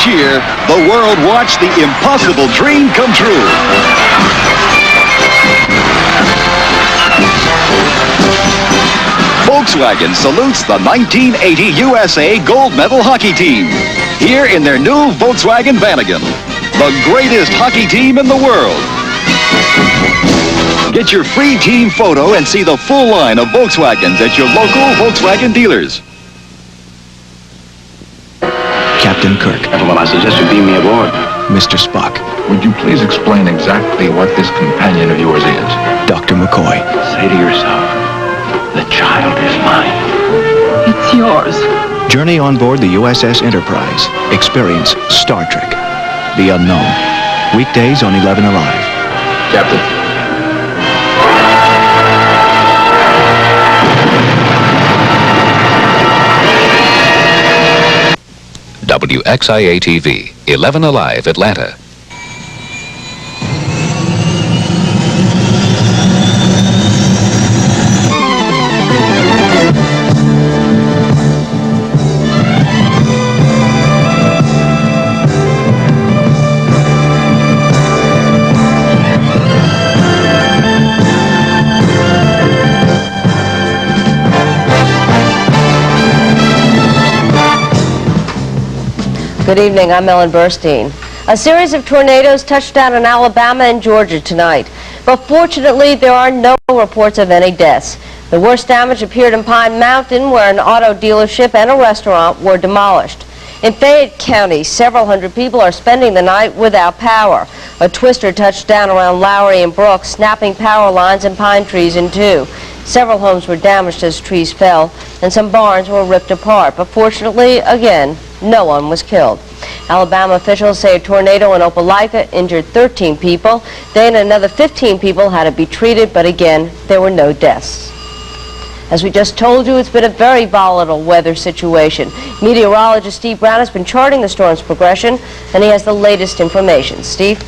year, the world watched the impossible dream come true. Volkswagen salutes the 1980 USA gold medal hockey team. Here in their new Volkswagen Vanagon, the greatest hockey team in the world. Get your free team photo and see the full line of Volkswagens at your local Volkswagen dealers. Captain Kirk. Well, I suggest you beam me aboard. Mr. Spock. Would you please explain exactly what this companion of yours is? Dr. McCoy. Say to yourself, the child is mine. It's yours. Journey on board the USS Enterprise. Experience Star Trek. The Unknown. Weekdays on 11 Alive. Captain. WXIA TV, 11 Alive, Atlanta. Good evening, I'm Ellen Burstein. A series of tornadoes touched down in Alabama and Georgia tonight, but fortunately there are no reports of any deaths. The worst damage appeared in Pine Mountain, where an auto dealership and a restaurant were demolished. In Fayette County, several hundred people are spending the night without power. A twister touched down around Lowry and Brooks, snapping power lines and pine trees in two. Several homes were damaged as trees fell, and some barns were ripped apart, but fortunately, again, no one was killed. Alabama officials say a tornado in Opelika injured 13 people. Then another 15 people had to be treated, but again, there were no deaths. As we just told you, it's been a very volatile weather situation. Meteorologist Steve Brown has been charting the storm's progression, and he has the latest information. Steve?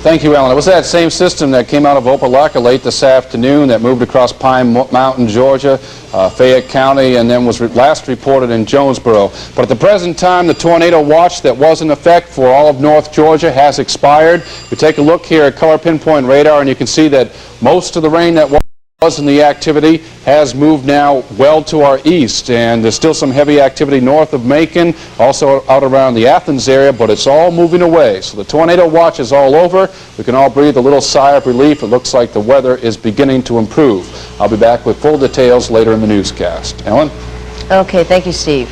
Thank you, Ellen. It was that same system that came out of Opelika late this afternoon that moved across Pine Mountain, Georgia, Fayette County, and then was last reported in Jonesboro. But at the present time, the tornado watch that was in effect for all of North Georgia has expired. We take a look here at color pinpoint radar, and you can see that most of the rain that was in the activity has moved now well to our east, and there's still some heavy activity north of Macon, also out around the Athens area, but it's all moving away. So the tornado watch is all over. We can all breathe a little sigh of relief. It looks like the weather is beginning to improve. I'll be back with full details later in the newscast. Ellen? Okay, thank you, Steve.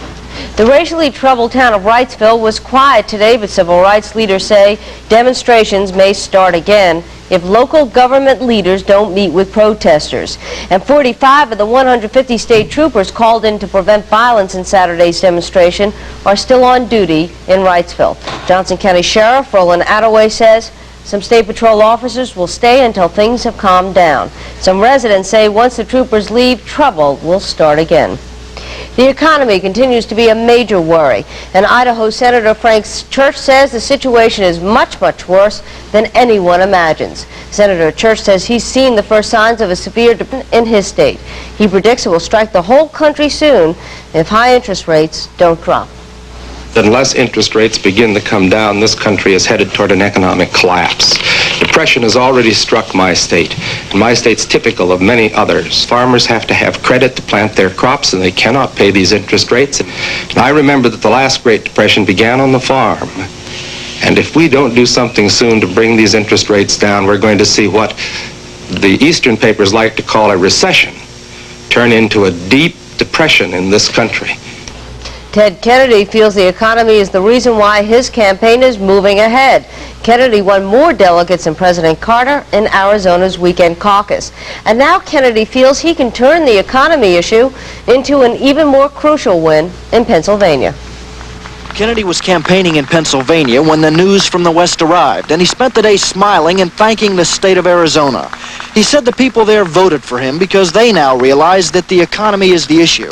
The racially troubled town of Wrightsville was quiet today, but civil rights leaders say demonstrations may start again if local government leaders don't meet with protesters. And 45 of the 150 state troopers called in to prevent violence in Saturday's demonstration are still on duty in Wrightsville. Johnson County Sheriff Roland Attaway says some state patrol officers will stay until things have calmed down. Some residents say once the troopers leave, trouble will start again. The economy continues to be a major worry, and Idaho Senator Frank Church says the situation is much, much worse than anyone imagines. Senator Church says he's seen the first signs of a severe depression in his state. He predicts it will strike the whole country soon if high interest rates don't drop. Unless interest rates begin to come down, this country is headed toward an economic collapse. Depression has already struck my state, and my state's typical of many others. Farmers have to have credit to plant their crops, and they cannot pay these interest rates. And I remember that the last Great Depression began on the farm. And if we don't do something soon to bring these interest rates down, we're going to see what the Eastern papers like to call a recession turn into a deep depression in this country. Ted Kennedy feels the economy is the reason why his campaign is moving ahead. Kennedy won more delegates than President Carter in Arizona's weekend caucus. And now Kennedy feels he can turn the economy issue into an even more crucial win in Pennsylvania. Kennedy was campaigning in Pennsylvania when the news from the West arrived, and he spent the day smiling and thanking the state of Arizona. He said the people there voted for him because they now realize that the economy is the issue.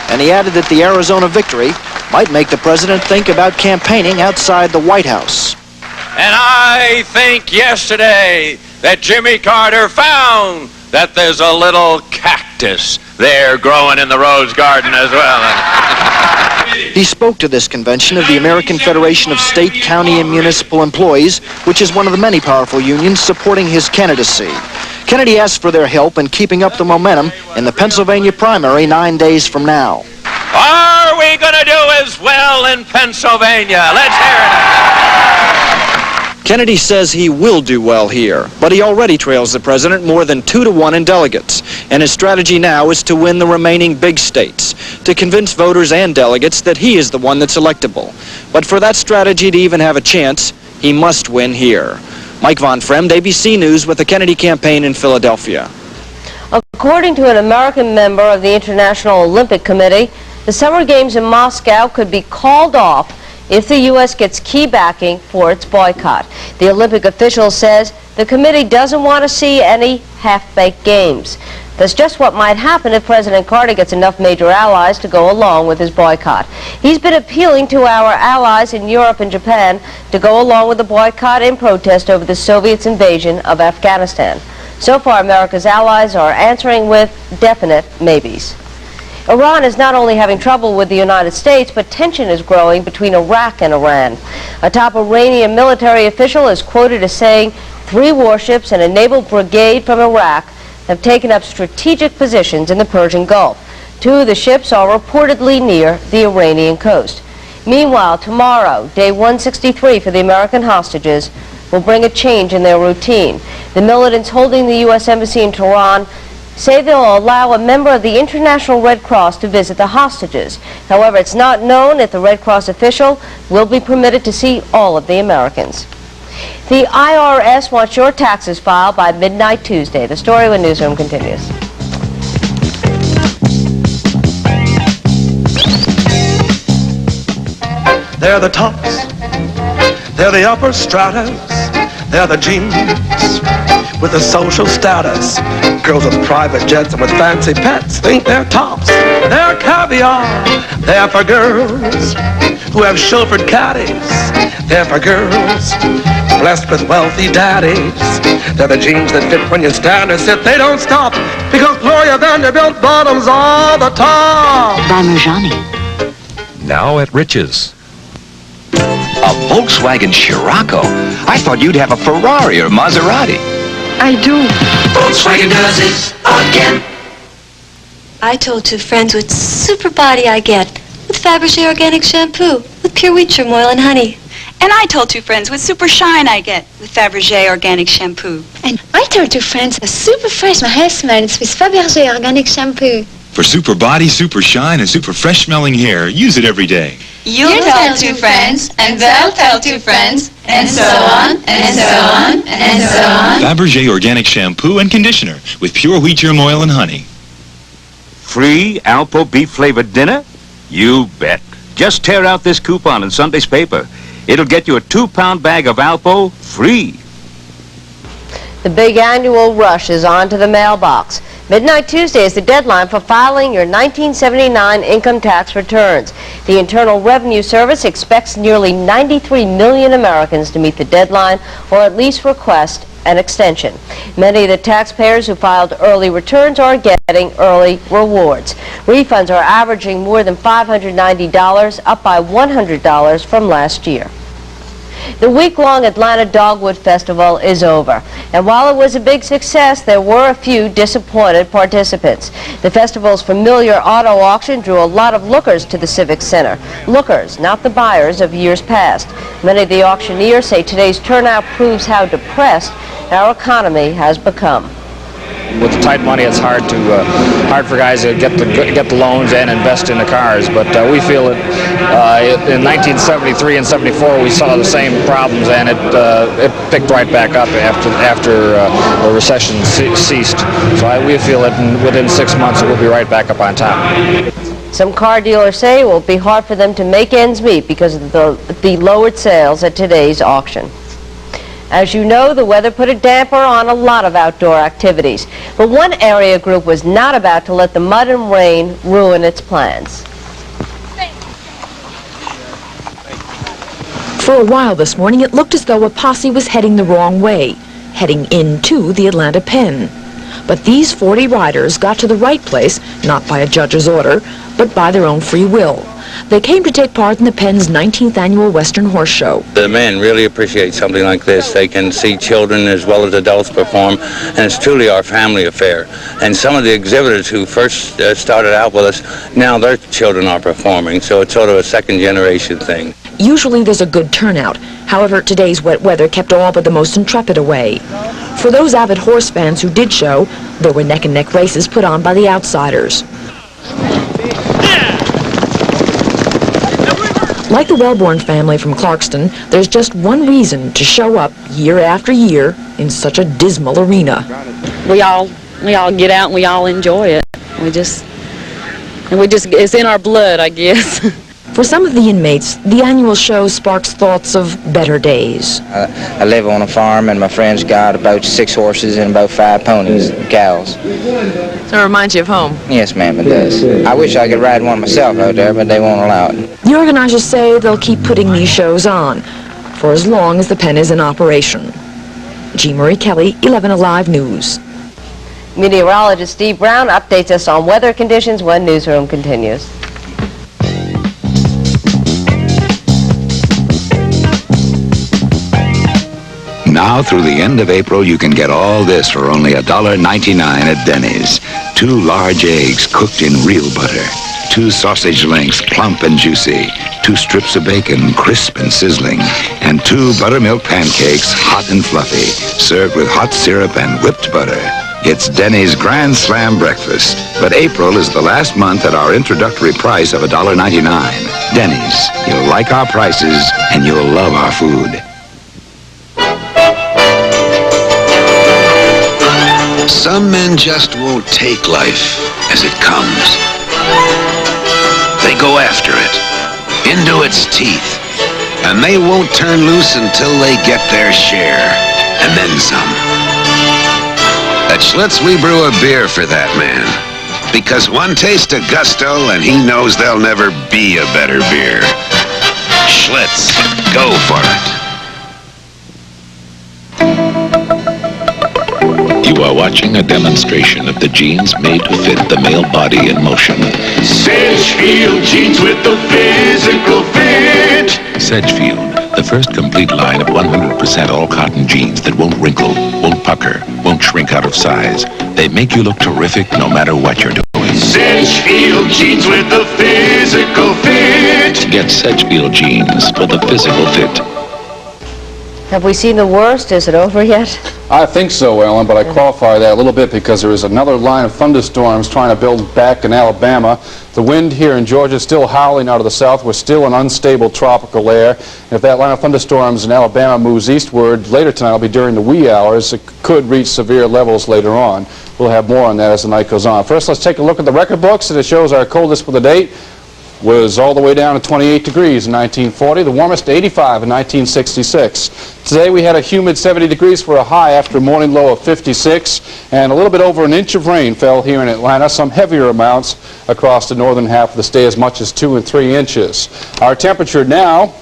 And he added that the Arizona victory might make the president think about campaigning outside the White House. And I think yesterday that Jimmy Carter found that there's a little cactus there growing in the rose garden as well. He spoke to this convention of the American Federation of State, County, and Municipal Employees, which is one of the many powerful unions supporting his candidacy. Kennedy asked for their help in keeping up the momentum in the Pennsylvania primary 9 days from now. Are we going to do as well in Pennsylvania? Let's hear it. Kennedy says he will do well here, but he already trails the president more than 2-1 in delegates, and his strategy now is to win the remaining big states, to convince voters and delegates that he is the one that's electable. But for that strategy to even have a chance, he must win here. Mike Von Fremd, ABC News, with the Kennedy campaign in Philadelphia. According to an American member of the International Olympic Committee, the Summer Games in Moscow could be called off if the U.S. gets key backing for its boycott. The Olympic official says the committee doesn't want to see any half-baked games. That's just what might happen if President Carter gets enough major allies to go along with his boycott. He's been appealing to our allies in Europe and Japan to go along with the boycott in protest over the Soviets' invasion of Afghanistan. So far, America's allies are answering with definite maybes. Iran is not only having trouble with the United States, but tension is growing between Iraq and Iran. A top Iranian military official is quoted as saying 3 warships and a naval brigade from Iraq have taken up strategic positions in the Persian Gulf. 2 of the ships are reportedly near the Iranian coast. Meanwhile, tomorrow, day 163 for the American hostages will bring a change in their routine. The militants holding the U.S. Embassy in Tehran say they'll allow a member of the International Red Cross to visit the hostages. However, it's not known if the Red Cross official will be permitted to see all of the Americans. The IRS wants your taxes filed by midnight Tuesday. The story with Newsroom continues. They're the tops, they're the upper stratas, they're the G's with the social status. Girls with private jets and with fancy pets think they're tops. They're caviar. They're for girls who have chauffeured caddies. They're for girls blessed with wealthy daddies. They're the jeans that fit when you stand or sit. They don't stop because Gloria Vanderbilt bottoms all the top. Parmigiani. Now at Rich's. A Volkswagen Scirocco? I thought you'd have a Ferrari or Maserati. I do. Volkswagen does it again. I told 2 friends what super body I get with Fabergé organic shampoo with pure wheat germ oil and honey. And I told 2 friends what super shine I get with Fabergé organic shampoo. And I told 2 friends what super fresh my hair smells with Fabergé organic shampoo. For super body, super shine, and super fresh smelling hair, use it every day. You'll tell 2 friends, and they'll tell 2 friends, and so on, and so on, and so on. Fabergé organic shampoo and conditioner with pure wheat germ oil and honey. Free Alpo beef-flavored dinner? You bet. Just tear out this coupon in Sunday's paper. It'll get you a 2-pound bag of Alpo free. The big annual rush is on to the mailbox. Midnight Tuesday is the deadline for filing your 1979 income tax returns. The Internal Revenue Service expects nearly 93 million Americans to meet the deadline or at least request an extension. Many of the taxpayers who filed early returns are getting early rewards. Refunds are averaging more than $590, up by $100 from last year. The week-long Atlanta Dogwood Festival is over, and while it was a big success, there were a few disappointed participants. The festival's familiar auto auction drew a lot of lookers to the Civic Center. Lookers, not the buyers of years past. Many of the auctioneers say today's turnout proves how depressed our economy has become. With the tight money, it's hard for guys to get the loans and invest in the cars. But we feel that in 1973 and 74 we saw the same problems, and it picked right back up after the recession ceased. So we feel that within 6 months it will be right back up on top. Some car dealers say it will be hard for them to make ends meet because of the lowered sales at today's auction. As you know, the weather put a damper on a lot of outdoor activities. But one area group was not about to let the mud and rain ruin its plans. For a while this morning, it looked as though a posse was heading the wrong way, heading into the Atlanta Pen. But these 40 riders got to the right place, not by a judge's order, but by their own free will. They came to take part in the Penn's 19th annual Western Horse Show. The men really appreciate something like this. They can see children as well as adults perform, and it's truly our family affair. And some of the exhibitors who first started out with us, now their children are performing, so it's sort of a second generation thing. Usually there's a good turnout. However, today's wet weather kept all but the most intrepid away. For those avid horse fans who did show, there were neck-and-neck races put on by the outsiders. Like the Wellborn family from Clarkston, there's just one reason to show up year after year in such a dismal arena. We all get out and we all enjoy it. It's in our blood, I guess. For some of the inmates, the annual show sparks thoughts of better days. I live on a farm, and my friend's got about 6 horses and about 5 ponies, cows. So it reminds you of home? Yes, ma'am, it does. I wish I could ride one myself out there, but they won't allow it. The organizers say they'll keep putting these shows on for as long as the pen is in operation. G. Marie Kelly, 11 Alive News. Meteorologist Steve Brown updates us on weather conditions when Newsroom continues. Now through the end of April, you can get all this for only $1.99 at Denny's. 2 large eggs cooked in real butter. 2 sausage links, plump and juicy. 2 strips of bacon, crisp and sizzling. And 2 buttermilk pancakes, hot and fluffy, served with hot syrup and whipped butter. It's Denny's Grand Slam breakfast. But April is the last month at our introductory price of $1.99. Denny's. You'll like our prices and you'll love our food. Some men just won't take life as it comes. They go after it, into its teeth, and they won't turn loose until they get their share, and then some. At Schlitz, we brew a beer for that man, because one taste of gusto and he knows there'll never be a better beer. Schlitz, go for it. You are watching a demonstration of the jeans made to fit the male body in motion. Sedgefield jeans with the physical fit. Sedgefield, the first complete line of 100% all-cotton jeans that won't wrinkle, won't pucker, won't shrink out of size. They make you look terrific no matter what you're doing. Sedgefield jeans with the physical fit. Get Sedgefield jeans for the physical fit. Have we seen the worst? Is it over yet? I think so, Ellen, but I qualify that a little bit because there is another line of thunderstorms trying to build back in Alabama. The wind here in Georgia is still howling out of the south. We're still in unstable tropical air. And if that line of thunderstorms in Alabama moves eastward later tonight, it'll be during the wee hours. It could reach severe levels later on. We'll have more on that as the night goes on. First, let's take a look at the record books, and it shows our coldest for the date was all the way down to 28 degrees in 1940, the warmest 85 in 1966. Today we had a humid 70 degrees for a high after a morning low of 56, and a little bit over an inch of rain fell here in Atlanta, some heavier amounts across the northern half of the state, as much as 2 and 3 inches. Our temperature now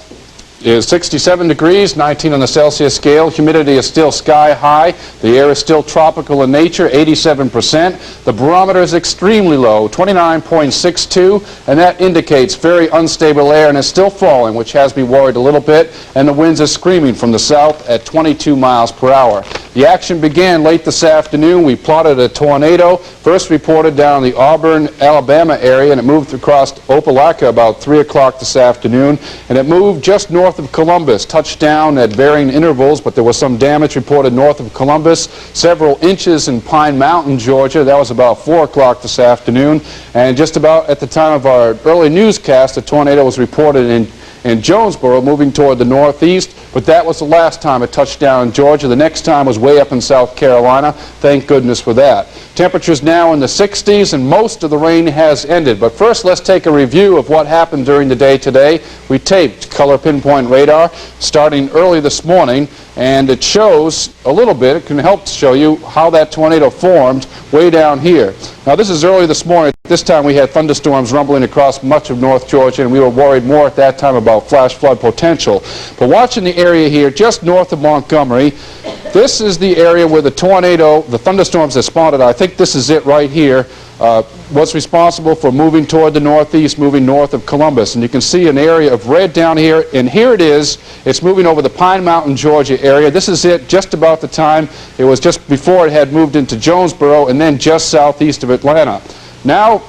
is 67 degrees, 19 on the Celsius scale. Humidity is still sky high. The air is still tropical in nature, 87%. The barometer is extremely low, 29.62, and that indicates very unstable air, and it's still falling, which has me worried a little bit, and the winds are screaming from the south at 22 miles per hour. The action began late this afternoon. We plotted a tornado, first reported down the Auburn, Alabama area, and it moved across Opelika about 3 o'clock this afternoon, and it moved just north of Columbus, touched down at varying intervals, but there was some damage reported north of Columbus, several inches in Pine Mountain, Georgia. That was about 4 o'clock this afternoon, and just about at the time of our early newscast, a tornado was reported in Jonesboro, moving toward the northeast, but that was the last time it touched down in Georgia. The next time was way up in South Carolina. Thank goodness for that. Temperatures now in the 60s, and most of the rain has ended. But first, let's take a review of what happened during the day today. We taped color pinpoint radar starting early this morning, and it shows a little bit. It can help show you how that tornado formed way down here. Now, this is early this morning. This time we had thunderstorms rumbling across much of North Georgia, and we were worried more at that time about flash flood potential. But watching the area here just north of Montgomery, This is the area where the tornado, the thunderstorms that spawned it, I think this is it right here, was responsible for moving toward the northeast, moving north of Columbus. And you can see an area of red down here, and here it is. It's moving over the Pine Mountain, Georgia area. This is it just about the time. It was just before it had moved into Jonesboro and then just southeast of Atlanta. Now,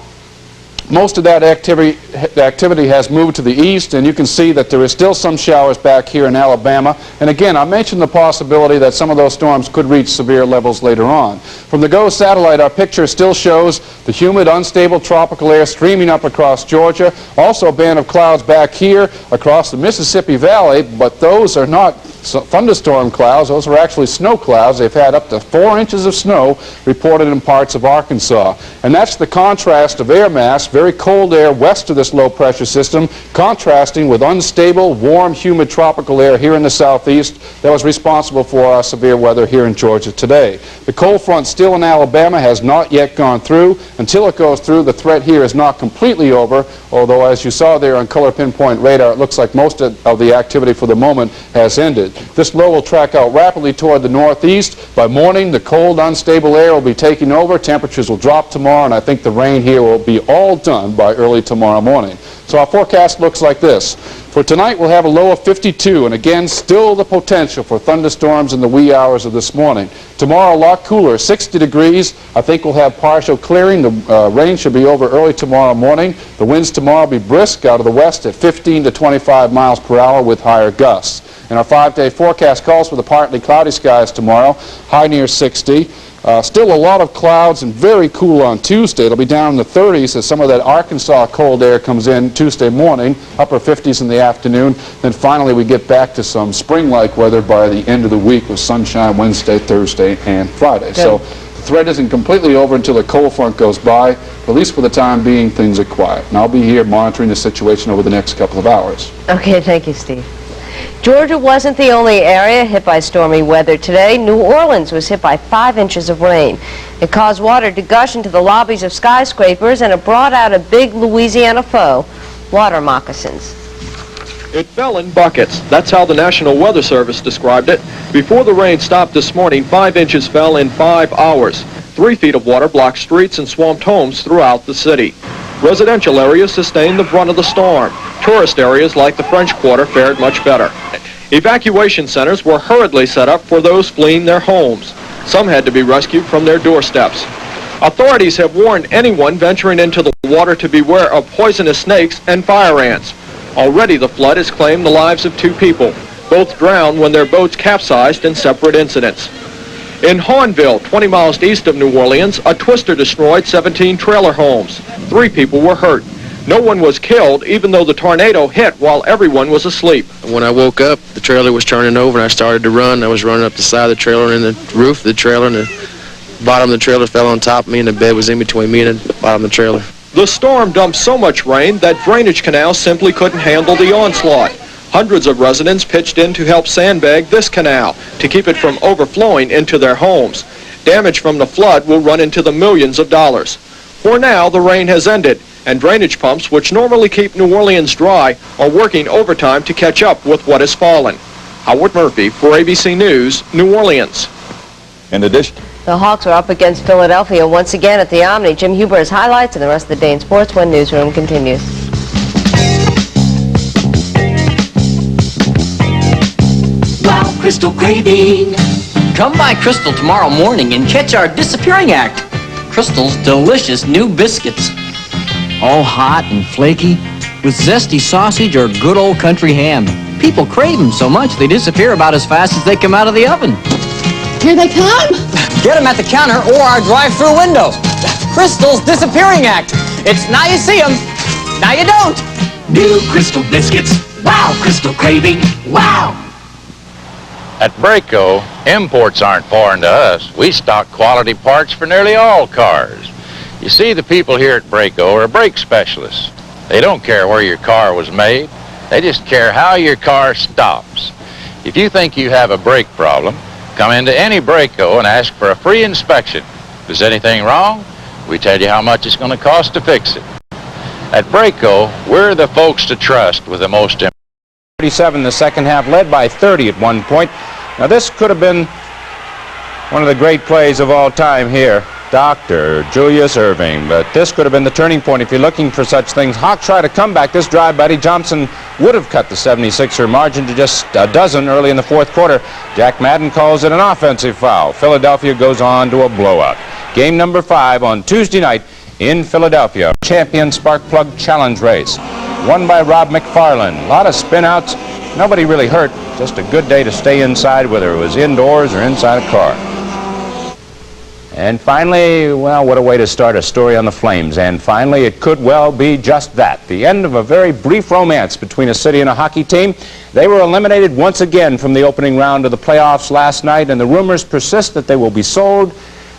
most of that activity has moved to the east, and you can see that there is still some showers back here in Alabama. And again, I mentioned the possibility that some of those storms could reach severe levels later on. From the GO satellite, our picture still shows the humid, unstable tropical air streaming up across Georgia. Also a band of clouds back here across the Mississippi Valley, but those are not thunderstorm clouds. Those are actually snow clouds. They've had up to 4 inches of snow reported in parts of Arkansas. And that's the contrast of air mass, very cold air west of this low pressure system, contrasting with unstable, warm, humid tropical air here in the southeast that was responsible for our severe weather here in Georgia today. The cold front still in Alabama has not yet gone through. Until it goes through, the threat here is not completely over, although as you saw there on color pinpoint radar, it looks like most of the activity for the moment has ended. This low will track out rapidly toward the northeast. By morning, the cold, unstable air will be taking over. Temperatures will drop tomorrow, and I think the rain here will be all done by early tomorrow morning. So our forecast looks like this. For tonight, we'll have a low of 52, and again, still the potential for thunderstorms in the wee hours of this morning. Tomorrow, a lot cooler, 60 degrees. I think we'll have partial clearing. The rain should be over early tomorrow morning. The winds tomorrow will be brisk out of the west at 15 to 25 miles per hour with higher gusts. And our 5-day forecast calls for the partly cloudy skies tomorrow, high near 60. Still a lot of clouds and very cool on Tuesday. It'll be down in the 30s as some of that Arkansas cold air comes in Tuesday morning, upper 50s in the afternoon. Then finally we get back to some spring-like weather by the end of the week with sunshine Wednesday, Thursday, and Friday. Good. So the threat isn't completely over until the cold front goes by. At least for the time being, things are quiet. And I'll be here monitoring the situation over the next couple of hours. Okay, thank you, Steve. Georgia wasn't the only area hit by stormy weather today. New Orleans was hit by 5 inches of rain. It caused water to gush into the lobbies of skyscrapers, and it brought out a big Louisiana foe, water moccasins. It fell in buckets. That's how the National Weather Service described it. Before the rain stopped this morning, 5 inches fell in 5 hours. 3 feet of water blocked streets and swamped homes throughout the city. Residential areas sustained the brunt of the storm. Tourist areas like the French Quarter fared much better. Evacuation centers were hurriedly set up for those fleeing their homes. Some had to be rescued from their doorsteps. Authorities have warned anyone venturing into the water to beware of poisonous snakes and fire ants. Already the flood has claimed the lives of 2 people. Both drowned when their boats capsized in separate incidents. In Hawnville, 20 miles east of New Orleans, a twister destroyed 17 trailer homes. 3 people were hurt. No one was killed, even though the tornado hit while everyone was asleep. When I woke up, the trailer was turning over, and I started to run. I was running up the side of the trailer, and the roof of the trailer, and the bottom of the trailer fell on top of me, and the bed was in between me and the bottom of the trailer. The storm dumped so much rain that drainage canals simply couldn't handle the onslaught. Hundreds of residents pitched in to help sandbag this canal to keep it from overflowing into their homes. Damage from the flood will run into the millions of dollars. For now, the rain has ended, and drainage pumps, which normally keep New Orleans dry, are working overtime to catch up with what has fallen. Howard Murphy for ABC News, New Orleans. In addition, the Hawks are up against Philadelphia once again at the Omni. Jim Huber has highlights, and the rest of the day in sports when Newsroom continues. Wow, Crystal craving. Come by Crystal tomorrow morning and catch our disappearing act. Crystal's delicious new biscuits. All hot and flaky with zesty sausage or good old country ham. People crave them so much they disappear about as fast as they come out of the oven. Here they come. Get them at the counter or our drive-through window. Crystal's disappearing act. It's now you see them, now you don't. New Crystal biscuits. Wow, Crystal craving. Wow. At Braco, imports aren't foreign to us. We stock quality parts for nearly all cars. You see, the people here at Braco are brake specialists. They don't care where your car was made. They just care how your car stops. If you think you have a brake problem, come into any Braco and ask for a free inspection. If there's anything wrong, we tell you how much it's going to cost to fix it. At Braco, we're the folks to trust with the most 37 the second half, led by 30 at one point. Now this could have been One of the great plays of all time here, Dr. Julius Erving. But this could have been the turning point if you're looking for such things. Hawks try to come back. This drive by Eddie Johnson would have cut the 76er margin to just a dozen early in the fourth quarter. Jack Madden calls it an offensive foul. Philadelphia goes on to a blowout. Game number 5 on Tuesday night in Philadelphia. Champion Spark Plug Challenge race. Won by Rob McFarland. A lot of spin-outs. Nobody really hurt. Just a good day to stay inside, whether it was indoors or inside a car. And finally, well, what a way to start a story on the Flames. And finally, it could well be just that. The end of a very brief romance between a city and a hockey team. They were eliminated once again from the opening round of the playoffs last night, and the rumors persist that they will be sold,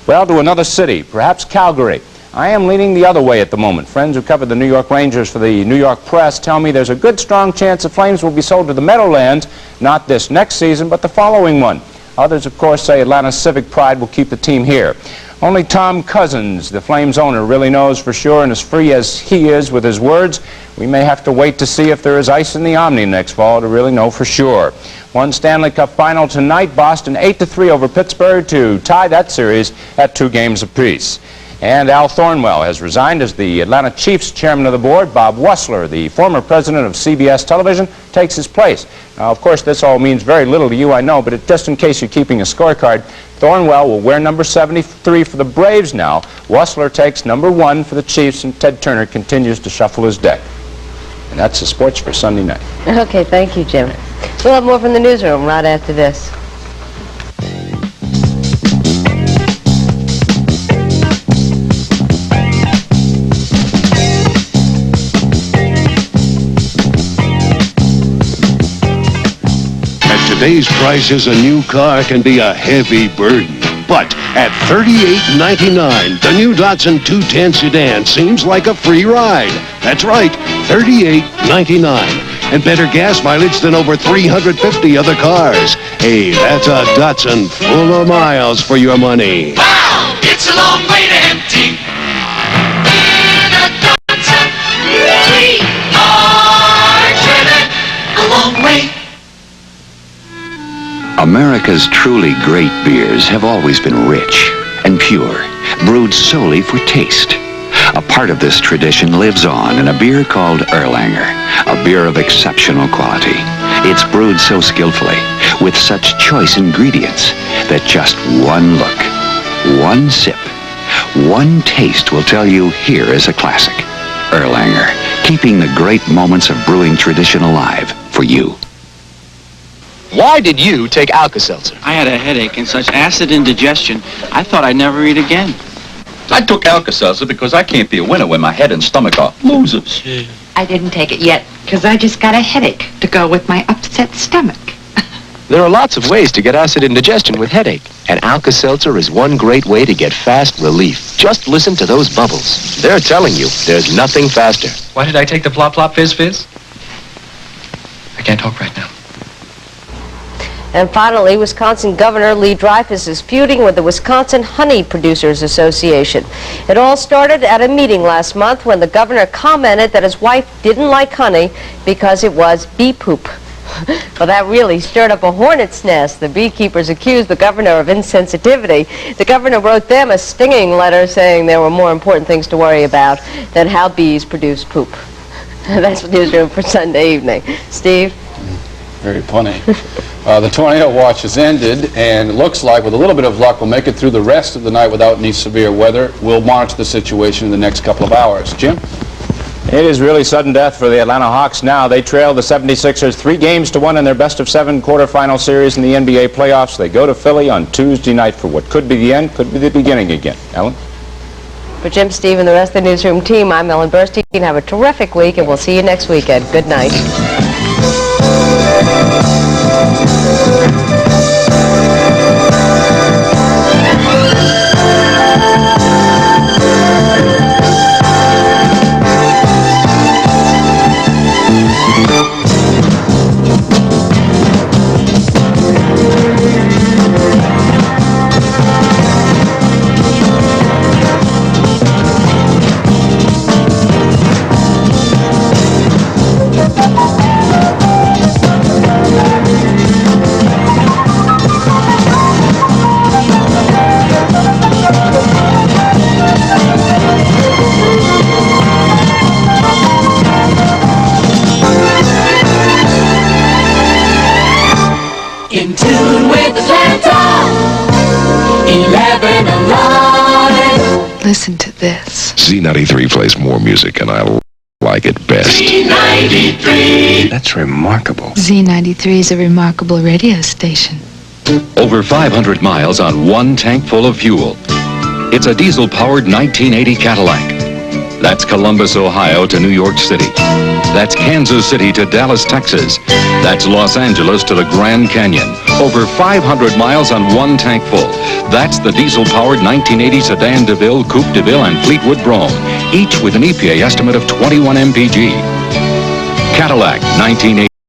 well, to another city, perhaps Calgary. I am leaning the other way at the moment. Friends who covered the New York Rangers for the New York Press tell me there's a good, strong chance the Flames will be sold to the Meadowlands, not this next season, but the following one. Others, of course, say Atlanta Civic Pride will keep the team here. Only Tom Cousins, the Flames owner, really knows for sure, and as free as he is with his words, we may have to wait to see if there is ice in the Omni next fall to really know for sure. One Stanley Cup final tonight, Boston 8-3 over Pittsburgh to tie that series at 2 games apiece. And Al Thornwell has resigned as the Atlanta Chiefs chairman of the board. Bob Wussler, the former president of CBS Television, takes his place. Now, of course, this all means very little to you, I know, but just in case you're keeping a scorecard, Thornwell will wear number 73 for the Braves now. Wussler takes number 1 for the Chiefs, and Ted Turner continues to shuffle his deck. And that's the sports for Sunday night. Okay, thank you, Jim. We'll have more from the newsroom right after this. Today's prices, a new car can be a heavy burden. But at $38.99, the new Datsun 210 sedan seems like a free ride. That's right, $38.99. And better gas mileage than over 350 other cars. Hey, that's a Datsun full of miles for your money. Wow, it's a long way to empty. In a Datsun, we are driven a long way. America's truly great beers have always been rich and pure, brewed solely for taste. A part of this tradition lives on in a beer called Erlanger, a beer of exceptional quality. It's brewed so skillfully, with such choice ingredients, that just one look, one sip, one taste will tell you here is a classic. Erlanger, keeping the great moments of brewing tradition alive for you. Why did you take Alka-Seltzer? I had a headache and such acid indigestion, I thought I'd never eat again. I took Alka-Seltzer because I can't be a winner when my head and stomach are losers. I didn't take it yet because I just got a headache to go with my upset stomach. There are lots of ways to get acid indigestion with headache, and Alka-Seltzer is one great way to get fast relief. Just listen to those bubbles. They're telling you there's nothing faster. Why did I take the Plop Plop Fizz Fizz? I can't talk right now. And finally, Wisconsin Governor Lee Dreyfus is feuding with the Wisconsin Honey Producers Association. It all started at a meeting last month when the governor commented that his wife didn't like honey because it was bee poop. Well, that really stirred up a hornet's nest. The beekeepers accused the governor of insensitivity. The governor wrote them a stinging letter saying there were more important things to worry about than how bees produce poop. That's the newsroom for Sunday evening. Steve? Very funny. The tornado watch has ended, and it looks like, with a little bit of luck, we'll make it through the rest of the night without any severe weather. We'll monitor the situation in the next couple of hours. Jim? It is really sudden death for the Atlanta Hawks now. They trail the 76ers 3-1 in their best-of-7 quarterfinal series in the NBA playoffs. They go to Philly on Tuesday night for what could be the end, could be the beginning again. Ellen? For Jim, Steve, and the rest of the newsroom team, I'm Ellen Burstein. Have a terrific week, and we'll see you next weekend. Good night. In tune with Atlanta, 11 alive. Listen to this. Z93 plays more music, and I like it best. Z93. That's remarkable. Z93 is a remarkable radio station. Over 500 miles on one tank full of fuel. It's a diesel-powered 1980 Cadillac. That's Columbus, Ohio to New York City. That's Kansas City to Dallas, Texas. That's Los Angeles to the Grand Canyon. Over 500 miles on one tank full. That's the diesel-powered 1980 Sedan DeVille, Coupe DeVille, and Fleetwood Brougham, each with an EPA estimate of 21 mpg. Cadillac, 1980.